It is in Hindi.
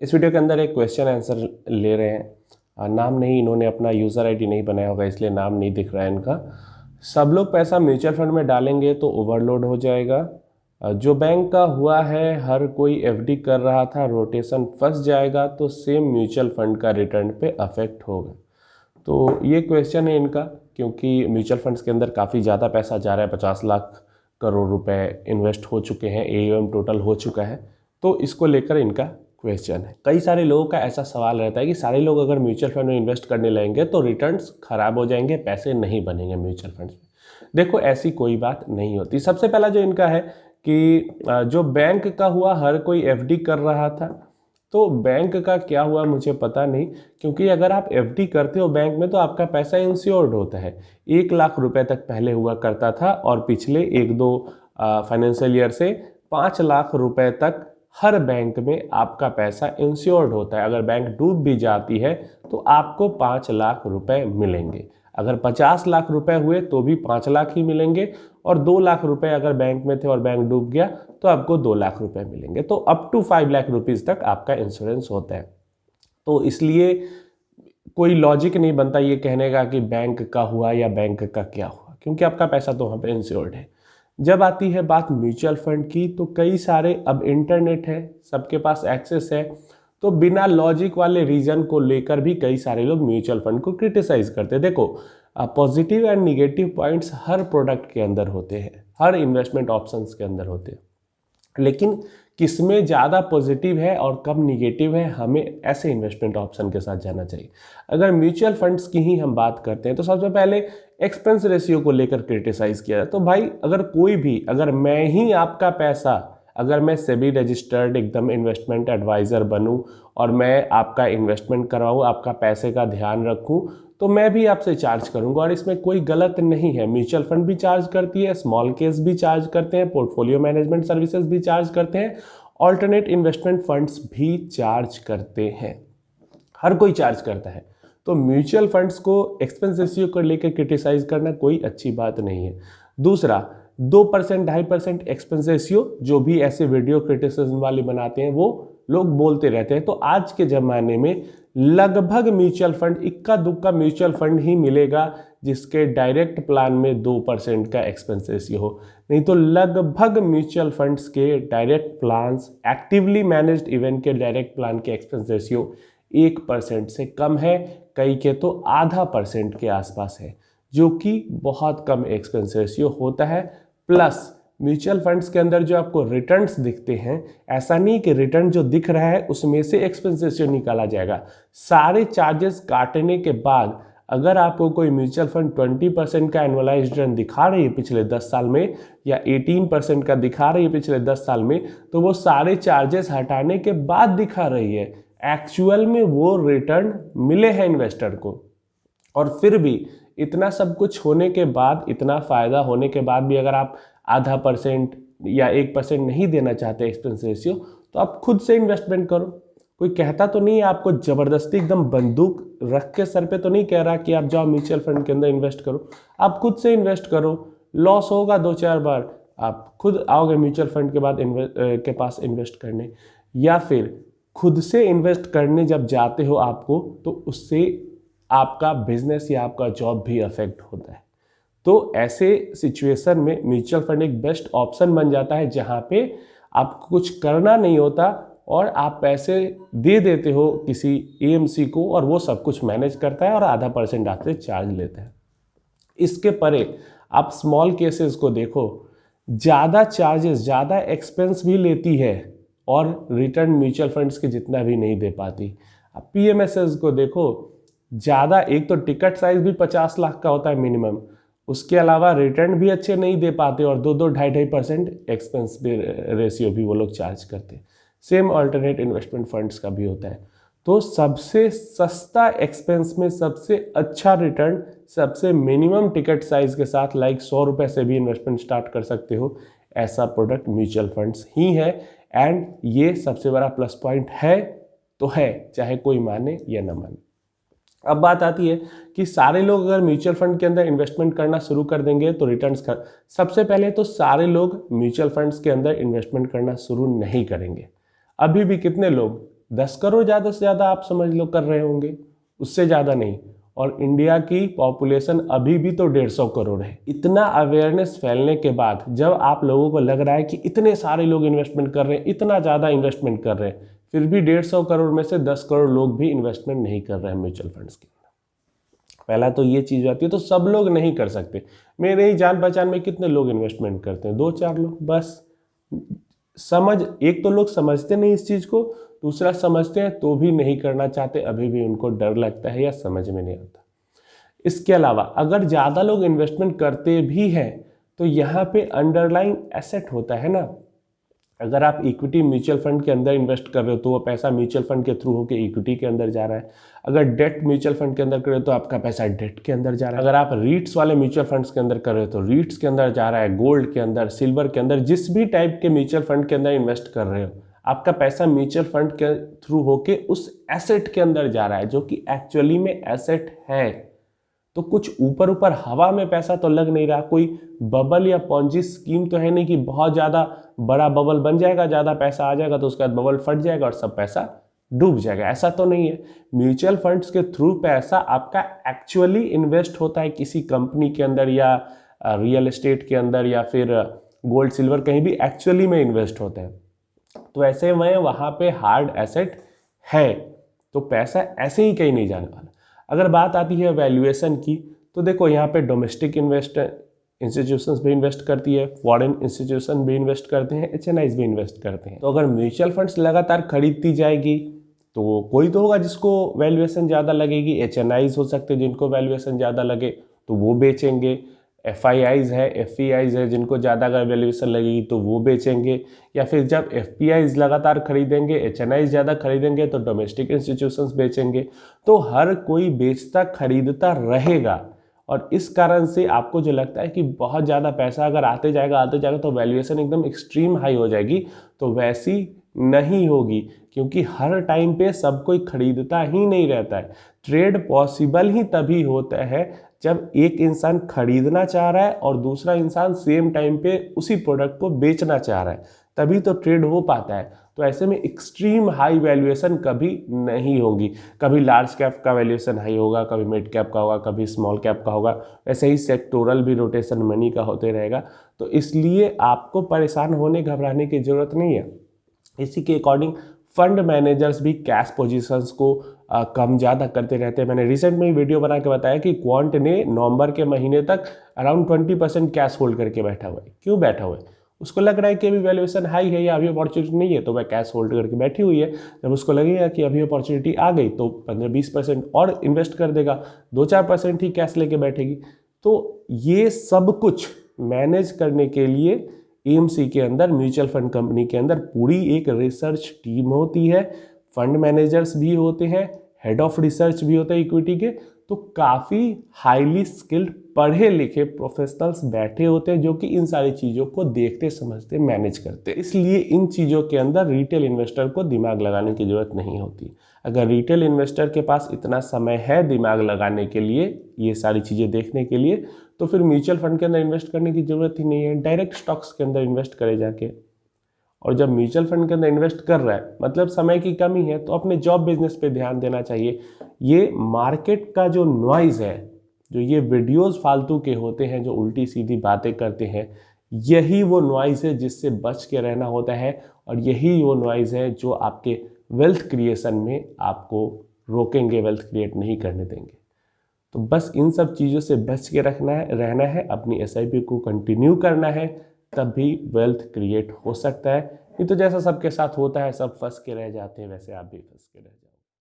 इस वीडियो के अंदर एक क्वेश्चन आंसर ले रहे हैं। नाम नहीं, इन्होंने अपना यूज़र आईडी नहीं बनाया होगा इसलिए नाम नहीं दिख रहा है इनका। सब लोग पैसा म्यूचुअल फंड में डालेंगे तो ओवरलोड हो जाएगा। जो बैंक का हुआ है, हर कोई एफडी कर रहा था, रोटेशन फंस जाएगा तो सेम म्यूचुअल फंड का रिटर्न पे अफेक्ट होगा। तो ये क्वेश्चन है इनका, क्योंकि म्यूचुअल फंड्स के अंदर काफ़ी ज़्यादा पैसा जा रहा है, 50 लाख करोड़ रुपए इन्वेस्ट हो चुके हैं, एयूएम टोटल हो चुका है। तो इसको लेकर इनका क्वेश्चन है। कई सारे लोगों का ऐसा सवाल रहता है कि सारे लोग अगर म्यूचुअल फंड में इन्वेस्ट करने लगेंगे तो रिटर्न्स खराब हो जाएंगे, पैसे नहीं बनेंगे म्यूचुअल फंड्स में। देखो, ऐसी कोई बात नहीं होती। सबसे पहला जो इनका है कि जो बैंक का हुआ, हर कोई एफडी कर रहा था, तो बैंक का क्या हुआ मुझे पता नहीं, क्योंकि अगर आप एफडी करते हो बैंक में तो आपका पैसा इंश्योर्ड होता है। 1 लाख रुपए तक पहले हुआ करता था और पिछले 1-2 फाइनेंशियल ईयर से 5 लाख रुपए तक हर बैंक में आपका पैसा इंश्योर्ड होता है। अगर बैंक डूब भी जाती है तो आपको 5 लाख रुपए मिलेंगे। अगर 50 लाख रुपए हुए तो भी 5 लाख ही मिलेंगे, और 2 लाख रुपए अगर बैंक में थे और बैंक डूब गया तो आपको 2 लाख रुपए मिलेंगे। तो अप टू 5 लाख रुपीज़ तक आपका इंश्योरेंस होता है। तो इसलिए कोई लॉजिक नहीं बनता ये कहने का कि बैंक का हुआ या बैंक का क्या हुआ, क्योंकि आपका पैसा तो वहाँ पे इंश्योर्ड है। जब आती है बात म्यूचुअल फंड की, तो कई सारे, अब इंटरनेट है, सबके पास एक्सेस है, तो बिना लॉजिक वाले रीजन को लेकर भी कई सारे लोग म्यूचुअल फंड को क्रिटिसाइज करते हैं। देखो, positive and negative points her product के अंदर होते हैं, हर इन्वेस्टमेंट ऑप्शंस के अंदर होते हैं, लेकिन किसमें ज़्यादा पॉजिटिव है और कब निगेटिव है, हमें ऐसे इन्वेस्टमेंट ऑप्शन के साथ जाना चाहिए। अगर म्यूचुअल फंड्स की ही हम बात करते हैं तो सबसे पहले एक्सपेंस रेशियो को लेकर क्रिटिसाइज किया जाए। तो भाई, अगर कोई भी, अगर मैं ही आपका पैसा, अगर मैं सेबी रजिस्टर्ड एकदम इन्वेस्टमेंट एडवाइज़र बनूं और मैं आपका इन्वेस्टमेंट करवाऊं, आपका पैसे का ध्यान रखूं, तो मैं भी आपसे चार्ज करूंगा, और इसमें कोई गलत नहीं है। म्यूचुअल फंड भी चार्ज करती है, स्मॉल केस भी चार्ज करते हैं, पोर्टफोलियो मैनेजमेंट सर्विसेज भी चार्ज करते हैं, ऑल्टरनेट इन्वेस्टमेंट फंड्स भी चार्ज करते हैं, हर कोई चार्ज करता है। तो म्यूचुअल फंड्स को एक्सपेंस रेशियो को लेकर क्रिटिसाइज करना कोई अच्छी बात नहीं है। दूसरा, 2% 2.5% एक्सपेंस रेशियो, जो भी ऐसे वीडियो क्रिटिसिज्म वाले बनाते हैं वो लोग बोलते रहते हैं। तो आज के ज़माने में लगभग म्यूचुअल फंड, इक्का दुक्का म्यूचुअल फंड ही मिलेगा जिसके डायरेक्ट प्लान में 2% का एक्सपेंस रेशियो हो, नहीं तो लगभग म्यूचुअल फंड्स के direct plans, actively managed event के डायरेक्ट प्लान के एक्सपेंस रेशियो 1% से कम है, कई के तो 0.5% के आसपास है, जो कि बहुत कम एक्सपेंस रेशियो होता है। प्लस म्यूचुअल फंड्स के अंदर जो आपको रिटर्न्स दिखते हैं, ऐसा नहीं कि रिटर्न जो दिख रहा है उसमें से एक्सपेंस रेशियो निकाला जाएगा। सारे चार्जेस काटने के बाद अगर आपको कोई म्यूचुअल फंड 20% का एनुअलाइज्ड रिटर्न दिखा रही है पिछले 10 साल में, या 18% का दिखा रही है पिछले 10 साल में, तो वो सारे चार्जेस हटाने के बाद दिखा रही है। एक्चुअल में वो रिटर्न मिले हैं इन्वेस्टर को। और फिर भी इतना सब कुछ होने के बाद, इतना फ़ायदा होने के बाद भी अगर आप 0.5% या 1% नहीं देना चाहते एक्सपेंस रेशियो, तो आप खुद से इन्वेस्टमेंट करो। कोई कहता तो नहीं है आपको, ज़बरदस्ती एकदम बंदूक रख के सर पे तो नहीं कह रहा कि आप जाओ म्यूचुअल फंड के अंदर इन्वेस्ट करो। आप खुद से इन्वेस्ट करो, लॉस होगा 2-4 बार, आप खुद आओगे म्यूचुअल फंड के बाद के पास इन्वेस्ट करने, या फिर खुद से इन्वेस्ट करने जब जाते हो आपको, तो उससे आपका बिजनेस या आपका जॉब भी अफेक्ट होता है। तो ऐसे सिचुएशन में म्यूचुअल फंड एक बेस्ट ऑप्शन बन जाता है, जहां पे आपको कुछ करना नहीं होता और आप पैसे दे देते हो किसी एएमसी को, और वो सब कुछ मैनेज करता है और 0.5% आपसे चार्ज लेता है। इसके परे आप स्मॉल केसेस को देखो, ज़्यादा चार्जेस, ज़्यादा एक्सपेंस भी लेती है और रिटर्न म्यूचुअल फंड्स के जितना भी नहीं दे पाती। आप पीएमएसएस को देखो, ज़्यादा, एक तो टिकट साइज भी 50 लाख का होता है मिनिमम, उसके अलावा रिटर्न भी अच्छे नहीं दे पाते, और 2-2, 2.5% एक्सपेंस रेशियो भी वो लोग चार्ज करते हैं। सेम अल्टरनेट इन्वेस्टमेंट फंड्स का भी होता है। तो सबसे सस्ता एक्सपेंस में सबसे अच्छा रिटर्न, सबसे मिनिमम टिकट साइज के साथ, लाइक 100 रुपये से भी इन्वेस्टमेंट स्टार्ट कर सकते हो, ऐसा प्रोडक्ट म्यूचुअल फंड्स ही है। एंड ये सबसे बड़ा प्लस पॉइंट है तो है, चाहे कोई माने या ना माने। अब बात आती है कि सारे लोग अगर म्यूचुअल फंड के अंदर इन्वेस्टमेंट करना शुरू कर देंगे तो रिटर्न्स कर, सबसे पहले तो सारे लोग म्यूचुअल फंड्स के अंदर इन्वेस्टमेंट करना शुरू नहीं करेंगे। अभी भी कितने लोग 10 करोड़ ज़्यादा से ज़्यादा आप समझ लो कर रहे होंगे, उससे ज़्यादा नहीं। और इंडिया की पॉपुलेशन अभी भी तो 150 करोड़ है। इतना अवेयरनेस फैलने के बाद जब आप लोगों को लग रहा है कि इतने सारे लोग इन्वेस्टमेंट कर रहे हैं, इतना ज़्यादा इन्वेस्टमेंट कर रहे हैं, फिर भी 150 करोड़ में से 10 करोड़ लोग भी इन्वेस्टमेंट नहीं कर रहे हैं म्यूचुअल फंड्स के अंदर। पहला तो ये चीज़ आती है। तो सब लोग नहीं कर सकते। मेरे ही जान पहचान में कितने लोग इन्वेस्टमेंट करते हैं? 2-4 लोग बस। एक तो लोग समझते नहीं इस चीज़ को, दूसरा समझते हैं तो भी नहीं करना चाहते, अभी भी उनको डर लगता है या समझ में नहीं आता। इसके अलावा अगर ज़्यादा लोग इन्वेस्टमेंट करते भी हैं तो यहाँ पे अंडरलाइन एसेट होता है ना। अगर आप इक्विटी म्यूचुअल फंड के अंदर इन्वेस्ट कर रहे हो तो वो पैसा म्यूचुअल फंड के थ्रू होकर इक्विटी के अंदर जा रहा है। अगर डेट म्यूचुअल फंड के अंदर कर रहे हो तो आपका पैसा डेट के अंदर जा रहा है। अगर आप रीट्स वाले म्यूचुअल फंड्स के अंदर कर रहे हो तो रीट्स के अंदर जा रहा है, गोल्ड के अंदर, सिल्वर के अंदर, जिस भी टाइप के म्यूचुअल फंड के अंदर इन्वेस्ट कर रहे हो, आपका पैसा म्यूचुअल फंड के थ्रू होके उस एसेट के अंदर जा रहा है जो कि एक्चुअली में एसेट है। तो कुछ ऊपर ऊपर हवा में पैसा तो लग नहीं रहा, कोई बबल या पॉन्जी स्कीम तो है नहीं कि बहुत ज़्यादा बड़ा बबल बन जाएगा, ज़्यादा पैसा आ जाएगा तो उसके बाद बबल फट जाएगा और सब पैसा डूब जाएगा। ऐसा तो नहीं है। म्यूचुअल फंड्स के थ्रू पैसा आपका एक्चुअली इन्वेस्ट होता है किसी कंपनी के अंदर या रियल एस्टेट के अंदर या फिर गोल्ड सिल्वर, कहीं भी एक्चुअली में इन्वेस्ट होते हैं। तो ऐसे में वहाँ पे हार्ड एसेट है, तो पैसा ऐसे ही कहीं नहीं जाने वाला। अगर बात आती है वैल्यूएशन की तो देखो यहाँ पे डोमेस्टिक इंस्टीट्यूशंस भी इन्वेस्ट करती है, फॉरेन इंस्टीट्यूशन भी इन्वेस्ट करते हैं, HNIs भी इन्वेस्ट करते हैं। तो अगर म्यूचुअल फंड्स लगातार खरीदती जाएगी तो कोई तो होगा जिसको वैल्यूएशन ज़्यादा लगेगी। HNIs हो सकते हैं जिनको वैल्यूएशन ज़्यादा लगे तो वो बेचेंगे। FIIs है, FPIs है, जिनको ज़्यादा अगर वैल्यूएशन लगेगी तो वो बेचेंगे। या फिर जब FPIs लगातार खरीदेंगे, HNIs ज़्यादा खरीदेंगे तो डोमेस्टिक इंस्टीट्यूशंस बेचेंगे। तो हर कोई बेचता खरीदता रहेगा और इस कारण से आपको जो लगता है कि बहुत ज़्यादा पैसा अगर आते जाएगा तो वैल्यूएशन एकदम एक्सट्रीम हाई हो जाएगी, तो वैसी नहीं होगी, क्योंकि हर टाइम पे सब कोई खरीदता ही नहीं रहता है। ट्रेड पॉसिबल ही तभी होता है जब एक इंसान खरीदना चाह रहा है और दूसरा इंसान सेम टाइम पे उसी प्रोडक्ट को बेचना चाह रहा है, तभी तो ट्रेड हो पाता है। तो ऐसे में एक्सट्रीम हाई वैल्यूएशन कभी नहीं होगी। कभी लार्ज कैप का वैल्यूएशन हाई होगा, कभी मिड कैप का होगा, कभी स्मॉल कैप का होगा, वैसे ही सेक्टोरल भी रोटेशन मनी का होते रहेगा। तो इसलिए आपको परेशान होने घबराने की ज़रूरत नहीं है। इसी के अकॉर्डिंग फंड मैनेजर्स भी कैश पोजीशंस को कम ज़्यादा करते रहते हैं। मैंने रिसेंट में ही वीडियो बना के बताया कि क्वांट ने नवंबर के महीने तक अराउंड 20% कैश होल्ड करके बैठा हुआ है। क्यों बैठा हुआ है? उसको लग रहा है कि अभी वैल्यूएशन हाई है या अभी अपॉर्चुनिटी नहीं है, तो वह कैश होल्ड करके बैठी हुई है। जब उसको लगेगा कि अभी अपॉर्चुनिटी आ गई तो 15-20% और इन्वेस्ट कर देगा, 2-4% ही कैश लेके बैठेगी। तो ये सब कुछ मैनेज करने के लिए AMC के अंदर, म्यूचुअल फंड कंपनी के अंदर पूरी एक रिसर्च टीम होती है, फंड मैनेजर्स भी होते हैं, हेड ऑफ रिसर्च भी होते हैं इक्विटी के। तो काफ़ी हाईली स्किल्ड पढ़े लिखे प्रोफेशनल्स बैठे होते हैं जो कि इन सारी चीज़ों को देखते समझते मैनेज करते हैं। इसलिए इन चीज़ों के अंदर रिटेल इन्वेस्टर को दिमाग लगाने की ज़रूरत नहीं होती। अगर रिटेल इन्वेस्टर के पास इतना समय है दिमाग लगाने के लिए, ये सारी चीज़ें देखने के लिए, तो फिर म्यूचुअल फंड के अंदर इन्वेस्ट करने की ज़रूरत ही नहीं है। डायरेक्ट स्टॉक्स के अंदर इन्वेस्ट करे जाके। और जब म्यूचुअल फंड के अंदर इन्वेस्ट कर रहा है, मतलब समय की कमी है, तो अपने जॉब बिजनेस पे ध्यान देना चाहिए। ये मार्केट का जो नॉइज़ है, जो ये वीडियोस फालतू के होते हैं, जो उल्टी सीधी बातें करते हैं, यही वो नॉइज़ है जिससे बच के रहना होता है। और यही वो नॉइज़ है जो आपके वेल्थ क्रिएशन में आपको रोकेंगे, वेल्थ क्रिएट नहीं करने देंगे। तो बस इन सब चीज़ों से बच के रहना है, अपनी SIP को कंटिन्यू करना है, तब भी वेल्थ क्रिएट हो सकता है। नहीं तो जैसा सबके साथ होता है, सब फंस के रह जाते हैं, वैसे आप भी फंस के रह जाते हैं।